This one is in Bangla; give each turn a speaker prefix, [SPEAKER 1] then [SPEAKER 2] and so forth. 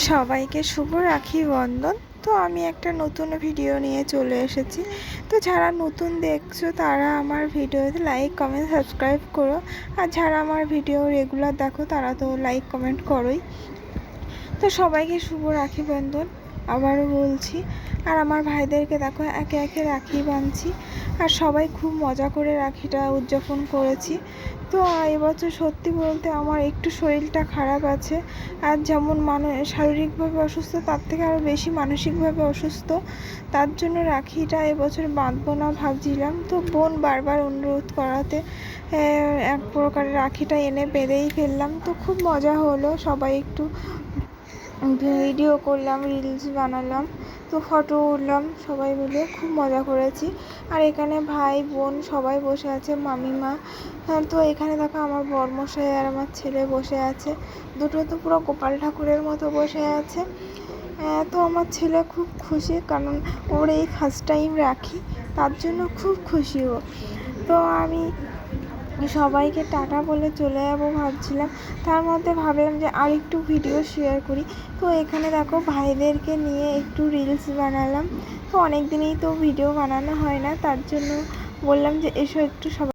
[SPEAKER 1] সবাইকে শুভ রাখি বন্ধন। তো আমি একটা নতুন ভিডিও নিয়ে চলে এসেছি। তো যারা নতুন দেখছো তারা আমার ভিডিওতে লাইক কমেন্ট সাবস্ক্রাইব করো, আর যারা আমার ভিডিও রেগুলার দেখো তারা তো লাইক কমেন্ট করোই। তো সবাইকে শুভ রাখি বন্ধন আবারও বলছি। আর আমার ভাইদেরকে দেখো একে একে রাখি বাঁধছি, আর সবাই খুব মজা করে রাখিটা উদযাপন করেছি। তো এবছর সত্যি বলতে আমার একটু শরীরটা খারাপ আছে, আর যেমন শারীরিকভাবে অসুস্থ তার থেকে আরও বেশি মানসিকভাবে অসুস্থ। তার জন্য রাখিটা এবছর বাঁধবো না ভাবছিলাম। তো বোন বারবার অনুরোধ করাতে এক প্রকারের রাখিটা এনে বেঁধেই ফেললাম। তো খুব মজা হলো, সবাই একটু ভিডিও করলাম, রিলস বানালাম, তো ফটো উঠলাম, সবাই মিলে খুব মজা করেছি। আর এখানে ভাই বোন সবাই বসে আছে, মামিমা। তো এখানে দেখো আমার বরমশাই আর আমার ছেলে বসে আছে, দুটো তো পুরো গোপাল ঠাকুরের মতো বসে আছে। তো আমার ছেলে খুব খুশি, কারণ ওর এই ফার্স্ট টাইম রাখি, তার জন্য খুব খুশি ও। তো আমি সবাইকে টাটা বলে চলে যাবো ভাবছিলাম, তার মধ্যে ভাবলাম যে আর একটু ভিডিও শেয়ার করি। তো এখানে দেখো ভাইদেরকে নিয়ে একটু রিলস বানালাম। তো অনেক দিনই তো ভিডিও বানানো হয় না, তার জন্য বললাম যে এসো একটু সবাই